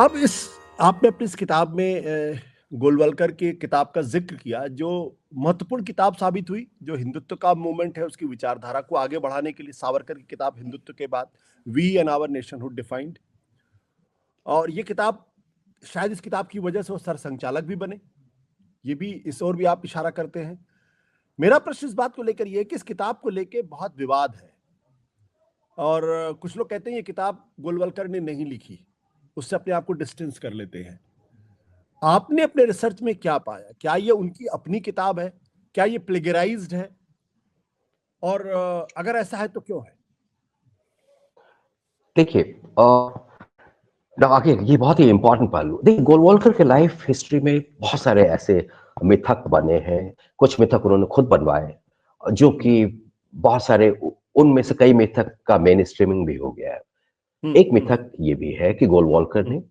अब इस आपने अपनी इस किताब में गोलवलकर की किताब का जिक्र किया जो महत्वपूर्ण किताब साबित हुई, जो हिंदुत्व का मूवमेंट है उसकी विचारधारा को आगे बढ़ाने के लिए। सावरकर की किताब हिंदुत्व के बाद, we and our nationhood defined. और ये किताब, शायद इस किताब की वजह से वो सरसंघचालक भी बने, ये भी इस ओर भी आप इशारा करते हैं। मेरा प्रश्न इस बात को लेकर ये है कि इस किताब को लेकर बहुत विवाद है और कुछ लोग कहते हैं ये किताब गोलवलकर ने नहीं लिखी, उससे अपने आप को डिस्टेंस कर लेते हैं। आपने अपने रिसर्च में क्या पाया? क्या ये उनकी अपनी किताब है? क्या ये प्लेगराइज्ड है? और अगर ऐसा है तो क्यों है? देखिए, अगेन ये बहुत ही इंपॉर्टेंट पहलू। देखिए, गोलवलकर के लाइफ हिस्ट्री में बहुत सारे ऐसे मिथक बने हैं। कुछ मिथक उन्होंने खुद बनवाए, जो कि बहुत सारे उनमें से कई मिथक का मेन स्ट्रीमिंग भी हो गया है। एक मिथक ये भी है कि गोलवलकर ने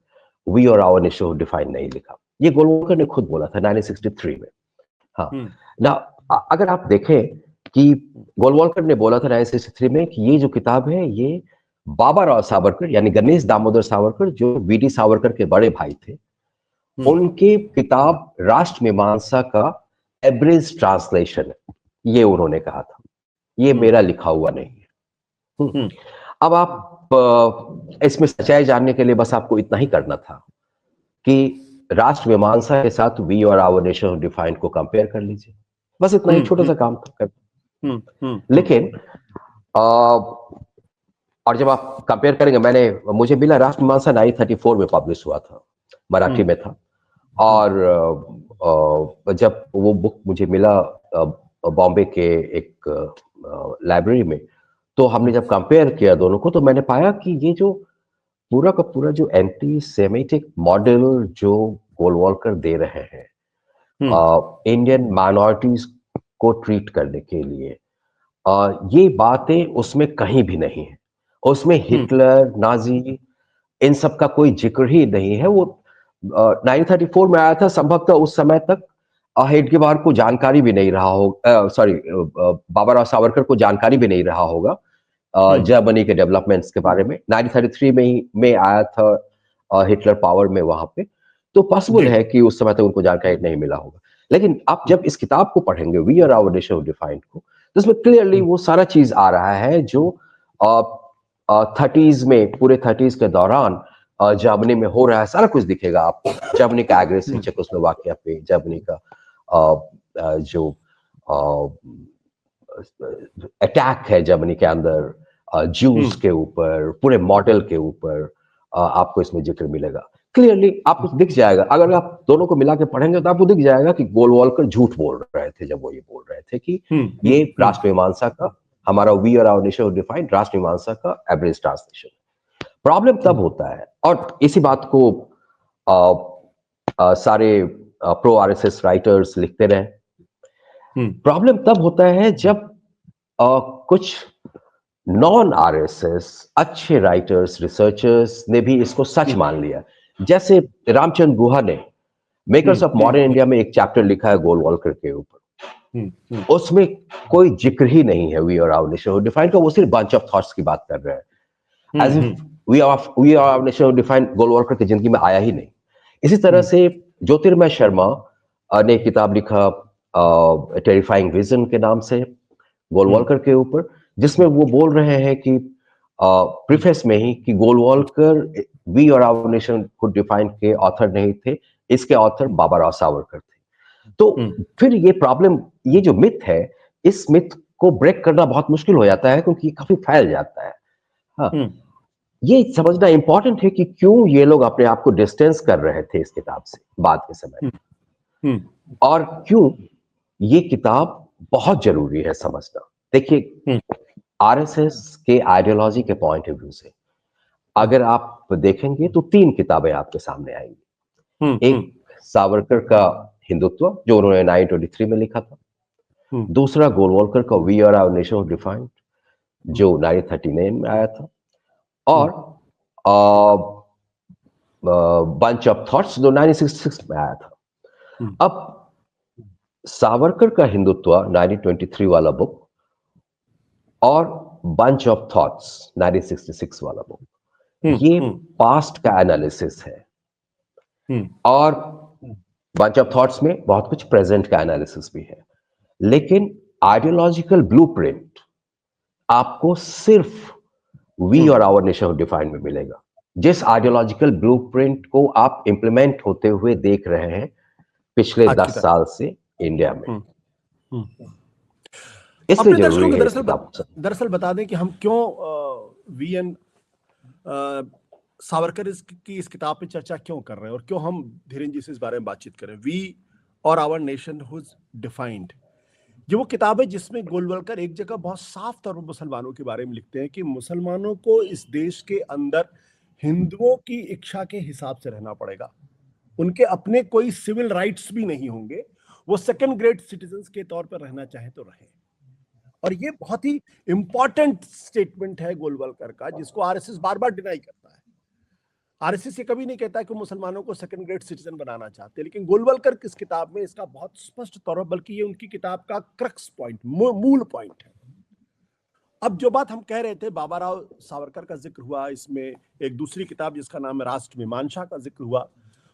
वी और आवर नेशन डिफाइन नहीं लिखा। ये गोलवलकर ने खुद बोला था 1963 में। हाँ ना, अगर आप देखें कि गोलवलकर ने बोला था 1963 में कि ये जो किताब है ये बाबा राव सावरकर यानी गणेश दामोदर सावरकर जो वीडी सावरकर के बड़े भाई थे, उनके किताब राष्ट्र मीमांसा का एब्रिज ट्रांसलेशन है, ये उन्होंने कहा था। ये मेरा लिखा हुआ नहीं है। अब आप इसमें सच्चाई जानने के लिए बस आपको इतना ही करना था कि राष्ट्र मीमांसा के साथ वी और आवर नेशन डिफाइंड को कंपेयर कर लीजिए। बस इतना ही छोटा सा काम था। लेकिन और जब आप कंपेयर करेंगे, मुझे मिला राष्ट्र मीमांसा 1934 में पब्लिश हुआ था, मराठी में था। और जब वो बुक मुझे मिला बॉम्बे के एक लाइब्रेरी में, तो हमने जब कंपेयर किया दोनों को, तो मैंने पाया कि ये जो पूरा का पूरा जो एंटी सेमेटिक मॉडल जो गोलवलकर दे रहे हैं इंडियन माइनॉरिटीज को ट्रीट करने के लिए, ये बातें उसमें कहीं भी नहीं है। उसमें हिटलर, नाजी, इन सब का कोई जिक्र ही नहीं है। वो 1934 में आया था, संभवतः उस समय तक हेडगेवार को जानकारी भी नहीं रहा होगा, सॉरी बाबा राव सावरकर को जानकारी भी नहीं रहा होगा जर्मनी के डेवलपमेंट्स के बारे में। 1933 में आया था हिटलर पावर में वहां पे, तो पॉसिबल है कि उस समय तक उनको जानकारी नहीं मिला होगा। लेकिन आप जब इस किताब को पढ़ेंगे, we or our nation defined को, तो इसमें क्लियरली वो सारा चीज आ रहा है जो 30s में, पूरे 30s के दौरान जर्मनी में हो रहा है। सारा कुछ दिखेगा आपको, जर्मनी का एग्रेसिव चेकोस्लोवाकिया पे, जर्मनी का जो अटैक है जर्मनी के अंदर ज्यूज के ऊपर, पूरे मॉडल के ऊपर, आपको इसमें जिक्र मिलेगा। क्लियरली आपको दिख जाएगा, अगर आप दोनों को मिला के पढ़ेंगे तो आपको दिख जाएगा कि गोलवलकर झूठ बोल रहे थे जब वो ये बोल रहे थे कि ये राष्ट्र मीमांसा का, हमारा वी और आवर नेशन डिफाइंड राष्ट्र मीमांसा का एवरेज ट्रांसलेशन। प्रॉब्लम तब होता है, और इसी बात को सारे प्रो आरएसएस राइटर्स लिखते रहे, प्रॉब्लम तब होता है जब कुछ नॉन आरएसएस अच्छे राइटर्स, रिसर्चर्स ने भी इसको सच मान लिया। जैसे रामचंद्र गुहा ने मेकर्स ऑफ मॉडर्न इंडिया में एक चैप्टर लिखा है गोलवलकर के ऊपर, उसमें कोई जिक्र ही नहीं है we or our nation defined का। वो सिर्फ बंच ऑफ थॉट्स की बात कर रहे हैं, as if we or our nation defined Golwalkar की जिंदगी में आया ही नहीं। इसी तरह से ज्योतिर्मय शर्मा ने किताब लिखा टेरिफाइंग विजन के नाम से गोलवलकर के ऊपर, जिसमें वो बोल रहे हैं कि प्रीफेस में ही कि गोलवलकर वी और आवर नेशन को डिफाइन के ऑथर नहीं थे, इसके ऑथर बाबा राव सावरकर थे। तो फिर ये प्रॉब्लम, ये जो मिथ है, इस मिथ को ब्रेक करना बहुत मुश्किल हो जाता है क्योंकि काफी फैल जाता है। हाँ, ये समझना इंपॉर्टेंट है कि क्यों ये लोग अपने आप को डिस्टेंस कर रहे थे इस किताब से बाद के समय में, और क्यों ये किताब बहुत जरूरी है समझना। देखिए, आरएसएस के आइडियोलॉजी के पॉइंट ऑफ व्यू से अगर आप देखेंगे तो 3 किताबें आपके सामने आएंगी। एक सावरकर का हिंदुत्व जो उन्होंने 1923 में लिखा था, दूसरा गोलवलकर का we or our nation defined जो 1939 में आया था, और बंच ऑफ थॉट्स जो 1966 में आया था। अब सावरकर का हिंदुत्व 1923 वाला बुक और बंच ऑफ थॉट्स 1966 वाला बुक, ये पास्ट का एनालिसिस है, और बंच ऑफ थॉट्स में बहुत कुछ प्रेजेंट का एनालिसिस भी है, लेकिन आइडियोलॉजिकल ब्लूप्रिंट आपको सिर्फ वी और आवर नेशन ऑफ डिफाइंड में मिलेगा। जिस आइडियोलॉजिकल ब्लूप्रिंट को आप इंप्लीमेंट होते हुए देख रहे हैं पिछले 10 साल से इंडिया में, इसलिए जरूरी है दरअसल बता दें कि हम क्यों वी एन सावरकर की इस किताब पे चर्चा क्यों कर रहे हैं और क्यों हम धीरेन्द्र जी से इस बारे में बातचीत करें। वी और आवर नेशन हुज डिफाइंड, ये वो किताब है जिसमें गोलवलकर एक जगह बहुत साफ तौर पर मुसलमानों के बारे में लिखते हैं कि मुसलमानों को इस देश के अंदर हिंदुओं की इच्छा के हिसाब से रहना पड़ेगा, उनके अपने कोई सिविल राइट्स भी नहीं होंगे, वो सेकंड ग्रेड सिटीजन्स के तौर पर रहना चाहे तो रहे। और ये बहुत ही इंपॉर्टेंट स्टेटमेंट है गोलवलकर का, जिसको आरएसएस बार बार डिनाई करता है। आरएसएस ये कभी नहीं कहता कि मुसलमानों को सेकंड ग्रेड सिटीजन बनाना चाहते, लेकिन गोलवलकर की इस किताब में इसका बहुत स्पष्ट तौर पर, बल्कि ये उनकी किताब का क्रक्स पॉइंट, मूल पॉइंट है। अब जो बात हम कह रहे थे, बाबा राव सावरकर का जिक्र हुआ, इसमें एक दूसरी किताब जिसका नाम है राष्ट्र मीमांसा का जिक्र हुआ।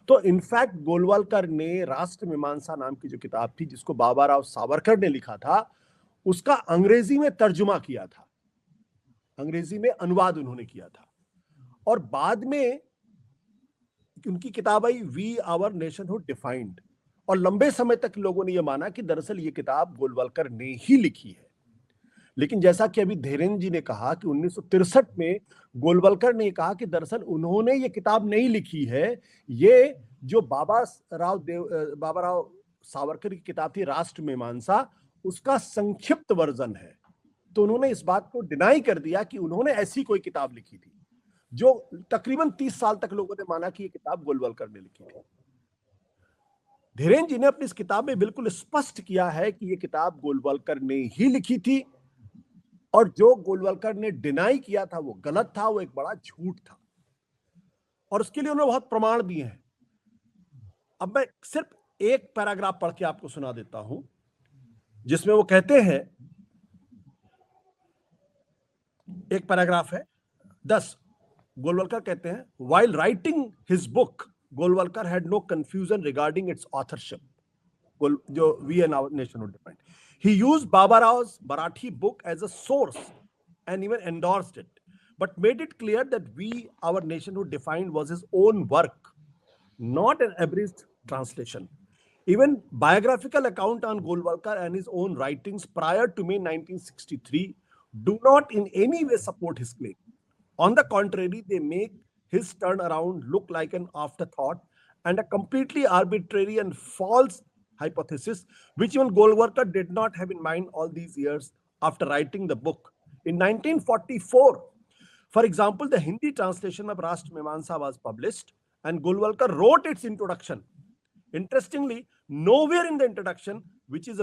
तो इनफैक्ट गोलवलकर ने राष्ट्र मीमांसा नाम की जो किताब थी जिसको बाबा राव सावरकर ने लिखा था, उसका अंग्रेजी में तर्जुमा किया था, अंग्रेजी में अनुवाद उन्होंने किया था। और बाद में उनकी किताब आई we our nationhood defined, और लंबे समय तक लोगों ने यह माना कि दरअसल ये किताब गोलवलकर ने ही लिखी है। लेकिन जैसा कि अभी धीरेन्द्र जी ने कहा कि 1963 में गोलवलकर ने कहा कि दरअसल उन्होंने ये किताब नहीं लिखी है, ये जो बाबा राव सावरकर की किताब थी राष्ट्र मीमांसा, उसका संक्षिप्त वर्जन है। तो उन्होंने इस बात को डिनाई कर दिया कि उन्होंने ऐसी कोई किताब लिखी थी, जो तकरीबन 30 साल तक लोगों ने माना कि ये किताब गोलवलकर ने लिखी थी। धीरेन्द्र जी ने अपनी इस किताब में बिल्कुल स्पष्ट किया है कि ये किताब गोलवलकर ने ही लिखी थी, और जो गोलवलकर ने डिनाई किया था वो गलत था, वो एक बड़ा झूठ था, और उसके लिए उन्होंने बहुत प्रमाण दिए हैं। अब मैं सिर्फ एक पैराग्राफ पढ़ के आपको सुना देता हूं, जिसमें वो कहते हैं, एक पैराग्राफ है 10। गोलवलकर कहते हैं, while writing his book Golwalkar had no confusion regarding its authorship, जो we and our nationhood defined. He used Baba Rao's Marathi book as a source and even endorsed it, but made it clear that We, Our Nation Who Defined was his own work, not an abridged translation. Even biographical account on Golwalkar and his own writings prior to May 1963 do not in any way support his claim. On the contrary, they make his turnaround look like an afterthought and a completely arbitrary and false hypothesis, which even Golwalkar did not have in mind all these years after writing the book. In 1944, for example, the Hindi translation of Rashtra Mimamsa was published, and Golwalkar wrote its introduction. Interestingly, nowhere in the introduction, which in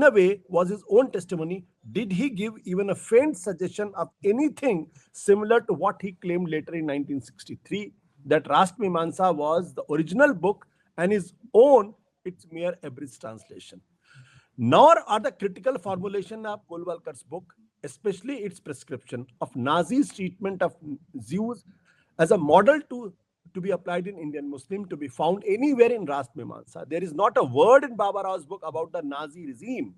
a way was his own testimony, did he give even a faint suggestion of anything similar to what he claimed later in 1963, that Rashtra Mimamsa was the original book and his own its mere abridged translation. Nor are the critical formulation of Golwalkar's book, especially its prescription of Nazis' treatment of Jews as a model to be applied in Indian Muslim, to be found anywhere in Rashtra Mimamsa. There is not a word in Baba Rao's book about the Nazi regime,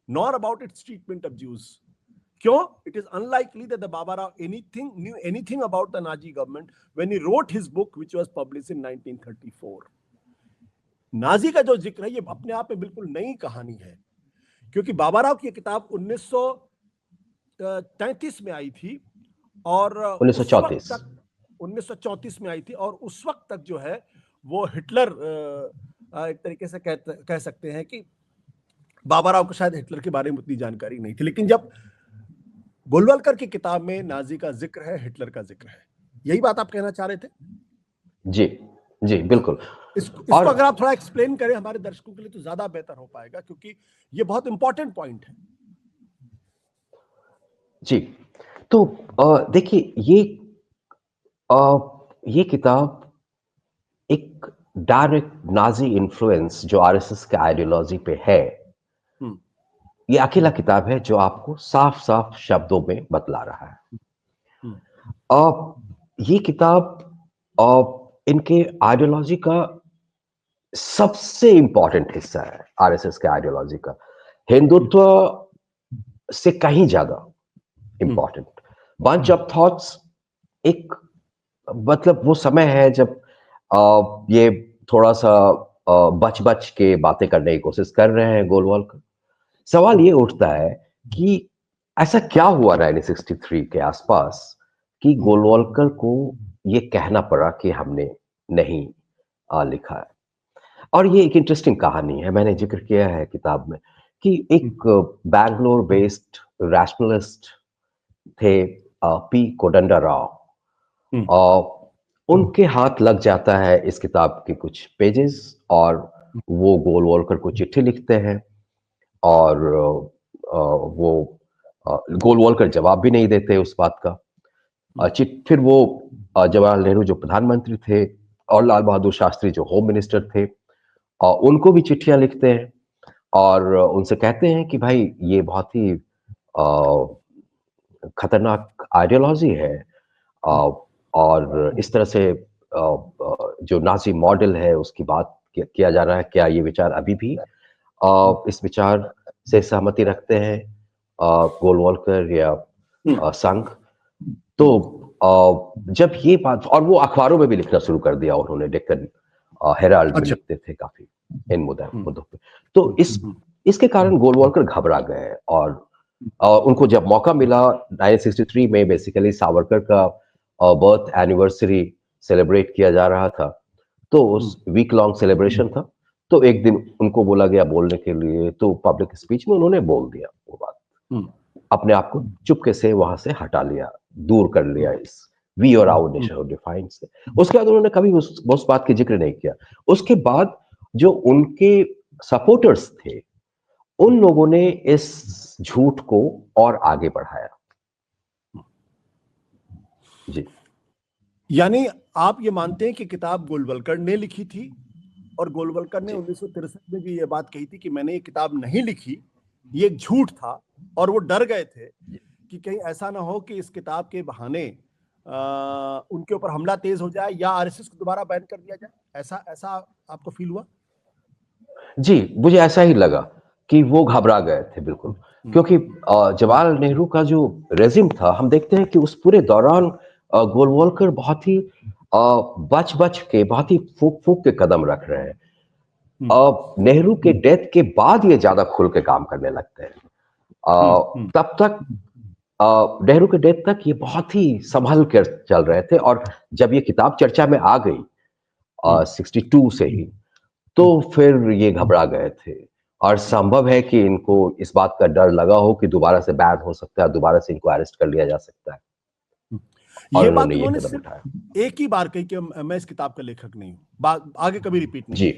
nor about its treatment of Jews. It is unlikely that the Baba Rao knew anything about the Nazi government when he wrote his book, which was published in 1934. Nazi का जो जिक्र है ये अपने आप में बिल्कुल नई कहानी है, क्योंकि बाबा राव की किताब 1933 में आई थी और 1934 में आई थी, और उस वक्त तक जो है वो हिटलर, एक तरीके से कह सकते हैं कि बाबा राव को शायद हिटलर के बारे में उतनी जानकारी नहीं थी। लेकिन जब गोलवलकर की किताब में नाजी का जिक्र है, हिटलर का जिक्र है, यही बात आप कहना चाह रहे थे? जी जी बिल्कुल। इसको अगर आप थोड़ा एक्सप्लेन करें हमारे दर्शकों के लिए तो ज्यादा बेहतर हो पाएगा, क्योंकि ये बहुत इंपॉर्टेंट पॉइंट है। जी, तो देखिए, ये किताब एक डायरेक्ट नाजी इन्फ्लुएंस जो आरएसएस के आइडियोलॉजी पे है, ये अकेला किताब है जो आपको साफ साफ शब्दों में बतला रहा है। ये किताब इनके आइडियोलॉजी का सबसे इंपॉर्टेंट हिस्सा है, आरएसएस के आइडियोलॉजी का हिंदुत्व से कहीं ज्यादा इंपॉर्टेंट। बंच ऑफ थॉट्स एक, मतलब वो समय है जब ये थोड़ा सा बच बच के बातें करने की कोशिश कर रहे हैं गोलवालकर। सवाल ये उठता है कि ऐसा क्या हुआ 1963 के आसपास कि गोलवालकर को ये कहना पड़ा कि हमने नहीं लिखा है। और ये एक इंटरेस्टिंग कहानी है, मैंने जिक्र किया है किताब में, कि एक बैंगलोर बेस्ड रैशनलिस्ट थे पी कोदंडा राव, और उनके हाथ लग जाता है इस किताब के कुछ पेजेस, और वो गोलवालकर को चिट्ठी लिखते हैं, और वो गोलवालकर जवाब भी नहीं देते उस बात का। फिर वो जवाहरलाल नेहरू जो प्रधानमंत्री थे और लाल बहादुर शास्त्री जो होम मिनिस्टर थे, उनको भी चिट्ठियां लिखते हैं और उनसे कहते हैं कि भाई ये बहुत ही खतरनाक आइडियोलॉजी है, और इस तरह से जो नाजी मॉडल है उसकी बात किया जा रहा है, क्या ये विचार अभी भी इस विचार से सहमति रखते हैं गोलवालकर या संघ। तो जब ये बात, और वो अखबारों में भी लिखना शुरू कर दिया उन्होंने, डेक्कन हेराल्ड में लिखते थे काफी इन मुद्दों पे। तो इसके कारण गोलवालकर घबरा गए, और उनको जब मौका मिला 1963 में, बेसिकली सावरकर का बर्थ एनिवर्सरी सेलिब्रेट किया जा रहा था, तो उस वीक लॉन्ग सेलिब्रेशन था, तो एक दिन उनको बोला गया बोलने के लिए, तो पब्लिक स्पीच में उन्होंने बोल दिया वो बात, अपने आप को चुपके से वहां से हटा लिया, दूर कर लिया इस वी और आवर नेशन डिफाइंड से। उसके बाद उन्होंने कभी उस बात की जिक्र नहीं किया। उसके बाद जो उनके सपोर्टर्स थे, उन लोगों ने इस झूठ को और आगे बढ़ाया। जी, यानी आप ये मानते हैं कि किताब गोलवलकर ने लिखी थी, और गोलवलकर ने 1963 में भी ये बात कही थी कि मैंने ये किताब नहीं लिखी, ये एक झूठ था, और वो डर गए थे कि कहीं ऐसा ना हो कि इस किताब के बहाने उनके ऊपर हमला तेज हो जाए या आरएसएस को दोबारा बैन कर दिया जाए? ऐसा आपको फील हुआ? जी, मुझे ऐसा ही लगा कि वो घबरा गए थे बिल्कुल, क्योंकि जवाहरलाल नेहरू का जो रेजिम था, हम देखते हैं कि उस पूरे दौरान गोलवालकर बहुत ही बच के, बहुत ही फूक के कदम रख रहे हैं। नेहरू के डेथ के बाद ये ज्यादा खुल के काम करने लगते हैं। तब तक नेहरू के डेथ तक ये बहुत ही संभल कर चल रहे थे, और जब ये किताब चर्चा में आ गई 62 से ही, तो फिर ये घबरा गए थे, और संभव है कि इनको इस बात का डर लगा हो कि दोबारा से बैन हो सकता है, दोबारा से इनको अरेस्ट कर लिया जा सकता है, और ये बात उन्होंने ये उन्होंने कदम सिर्फ उठाया। एक ही बार कही कि मैं इस किताब का लेखक नहीं हूं, आगे कभी रिपीट नहीं। जी,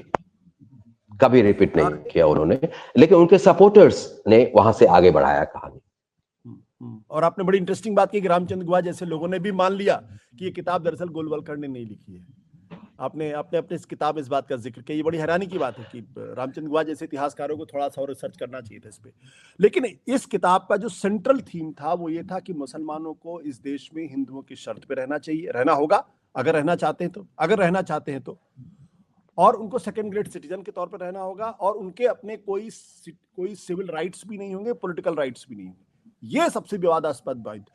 कभी रिपीट नहीं किया उन्होंने, लेकिन उनके सपोर्टर्स ने वहां से आगे बढ़ाया कहानी। और आपने बड़ी इंटरेस्टिंग बात की कि रामचंद्र गुहा जैसे लोगों ने भी मान लिया कि ये किताब दरअसल गोलवलकर ने नहीं लिखी है। आपने अपने इस किताब में इस बात का जिक्र किया। ये बड़ी हैरानी की बात है कि रामचंद्र गुहा जैसे इतिहासकारों को थोड़ा सा और रिसर्च करना चाहिए था इस पे। लेकिन इस किताब का जो सेंट्रल थीम था वो ये था कि मुसलमानों को इस देश में हिंदुओं की शर्त पे रहना चाहिए, रहना होगा अगर रहना चाहते हैं तो, और उनको सेकंड ग्रेड सिटीजन के तौर पर रहना होगा, और उनके अपने कोई सिविल राइट्स भी नहीं होंगे, पॉलिटिकल राइट्स भी नहीं होंगे। ये सबसे विवादास्पद बात।